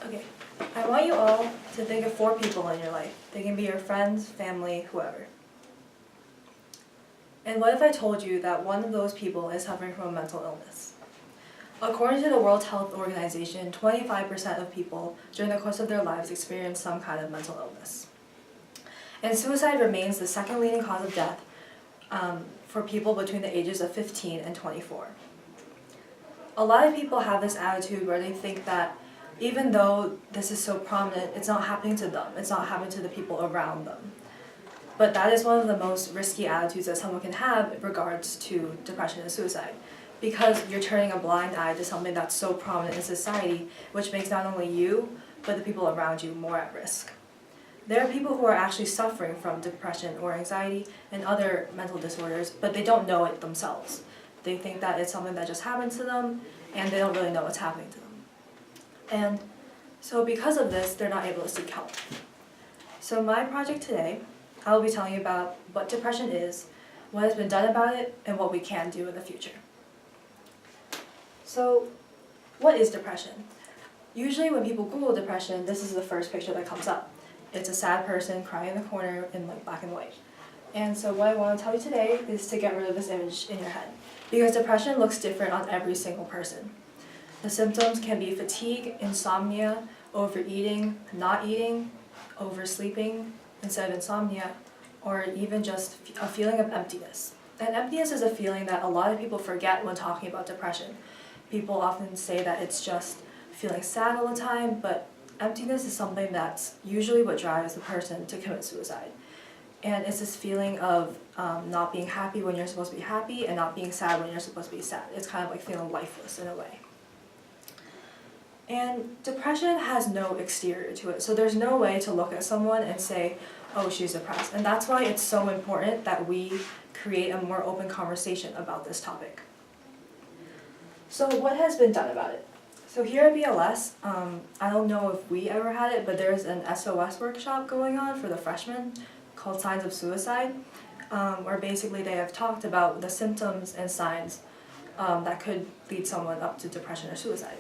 Okay, I want you all to think of 4 people in your life. They can be your friends, family, whoever. And what if I told you that one of those people is suffering from a mental illness? According to the World Health Organization, 25% of people during the course of their lives experience some kind of mental illness. And suicide remains the second leading cause of death for people between the ages of 15 and 24. A lot of people have this attitude where they think that even though this is so prominent, it's not happening to them, it's not happening to the people around them. But that is one of the most risky attitudes that someone can have in regards to depression and suicide, because you're turning a blind eye to something that's so prominent in society, which makes not only you, but the people around you more at risk. There are people who are actually suffering from depression or anxiety and other mental disorders, but they don't know it themselves. They think that it's something that just happens to them, and they don't really know what's happening to them. And so because of this, they're not able to seek help. So my project today, I will be telling you about what depression is, what has been done about it, and what we can do in the future. So, what is depression? Usually when people Google depression, this is the first picture that comes up. It's a sad person crying in the corner in black and white. And so what I want to tell you today is to get rid of this image in your head, because depression looks different on every single person. The symptoms can be fatigue, insomnia, overeating, not eating, oversleeping instead of insomnia, or even just a feeling of emptiness. And emptiness is a feeling that a lot of people forget when talking about depression. People often say that it's just feeling sad all the time, but emptiness is something that's usually what drives the person to commit suicide. And it's this feeling of not being happy when you're supposed to be happy and not being sad when you're supposed to be sad. It's kind of like feeling lifeless in a way. And depression has no exterior to it, so there's no way to look at someone and say, oh, she's depressed. And that's why it's so important that we create a more open conversation about this topic. So what has been done about it? So here at BLS, I don't know if we ever had it, but there's an SOS workshop going on for the freshmen called Signs of Suicide, where basically they have talked about the symptoms and signs that could lead someone up to depression or suicide.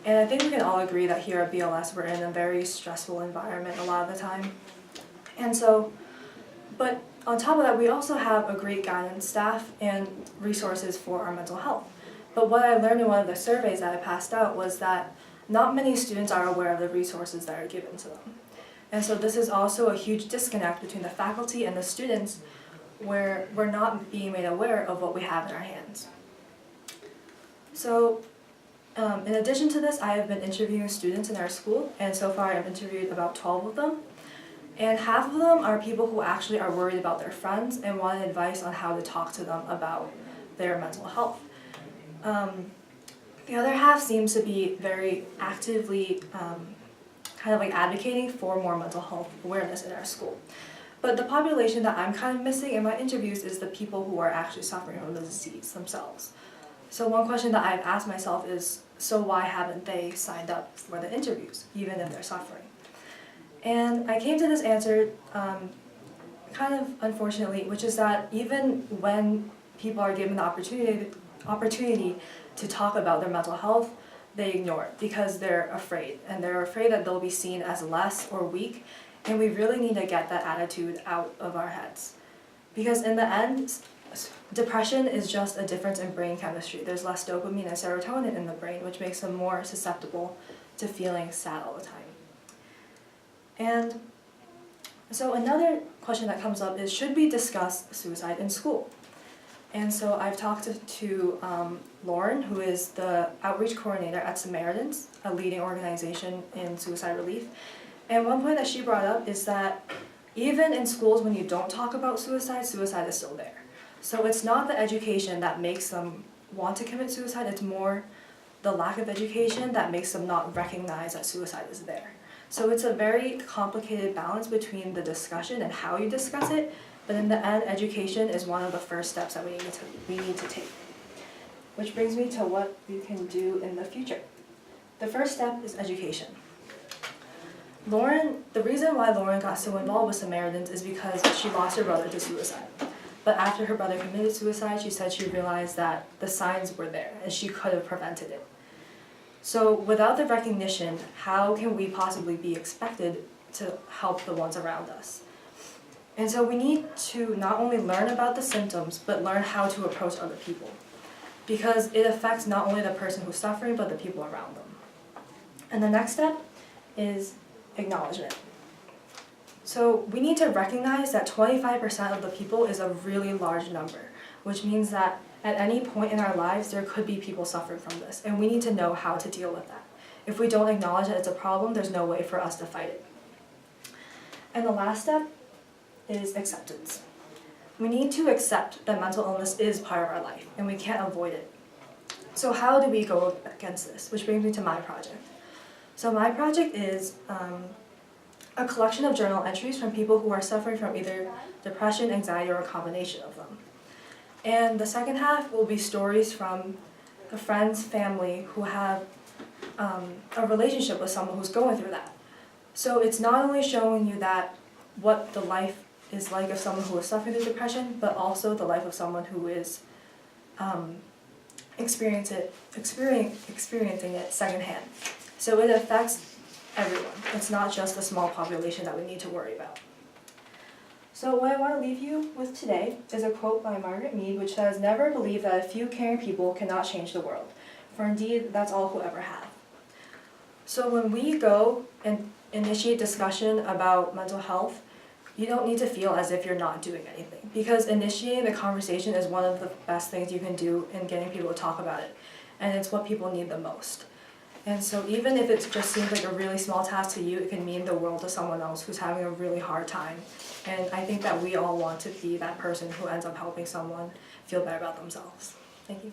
And I think we can all agree that here at BLS we're in a very stressful environment a lot of the time. And so, but on top of that, we also have a great guidance staff and resources for our mental health. But what I learned in one of the surveys that I passed out was that not many students are aware of the resources that are given to them. And so this is also a huge disconnect between the faculty and the students, where we're not being made aware of what we have in our hands. So in addition to this, I have been interviewing students in our school, and so far I've interviewed about 12 of them. And half of them are people who actually are worried about their friends and want advice on how to talk to them about their mental health. The other half seems to be very actively kind of like advocating for more mental health awareness in our school. But the population that I'm kind of missing in my interviews is the people who are actually suffering from the disease themselves. So one question that I've asked myself is, so why haven't they signed up for the interviews, even if they're suffering? And I came to this answer kind of unfortunately, which is that even when people are given the opportunity to talk about their mental health, they ignore it because they're afraid. And they're afraid that they'll be seen as less or weak, and we really need to get that attitude out of our heads. Because in the end, depression is just a difference in brain chemistry. There's less dopamine and serotonin in the brain, which makes them more susceptible to feeling sad all the time. And so another question that comes up is, should we discuss suicide in school? And so I've talked to Lauren, who is the outreach coordinator at Samaritans, a leading organization in suicide relief. And one point that she brought up is that even in schools when you don't talk about suicide, suicide is still there. So it's not the education that makes them want to commit suicide, it's more the lack of education that makes them not recognize that suicide is there. So it's a very complicated balance between the discussion and how you discuss it, but in the end, education is one of the first steps that we need to take. Which brings me to what we can do in the future. The first step is education. The reason why Lauren got so involved with Samaritans is because she lost her brother to suicide. But after her brother committed suicide, she said she realized that the signs were there and she could have prevented it. So without the recognition, how can we possibly be expected to help the ones around us? And so we need to not only learn about the symptoms, but learn how to approach other people, because it affects not only the person who's suffering, but the people around them. And the next step is acknowledgement. So we need to recognize that 25% of the people is a really large number, which means that at any point in our lives, there could be people suffering from this, and we need to know how to deal with that. If we don't acknowledge that it's a problem, there's no way for us to fight it. And the last step is acceptance. We need to accept that mental illness is part of our life, and we can't avoid it. So how do we go against this? Which brings me to my project. So my project is a collection of journal entries from people who are suffering from either depression, anxiety, or a combination of them. And the second half will be stories from the friends, family who have a relationship with someone who's going through that. So it's not only showing you that what the life is like of someone who is suffering through depression, but also the life of someone who is experiencing it secondhand. So it affects everyone. It's not just a small population that we need to worry about. So what I want to leave you with today is a quote by Margaret Mead, which says, "Never believe that a few caring people cannot change the world, for indeed that's all who ever have." So when we go and initiate discussion about mental health, you don't need to feel as if you're not doing anything, because initiating the conversation is one of the best things you can do in getting people to talk about it, and it's what people need the most. And so even if it just seems like a really small task to you, it can mean the world to someone else who's having a really hard time. And I think that we all want to be that person who ends up helping someone feel better about themselves. Thank you.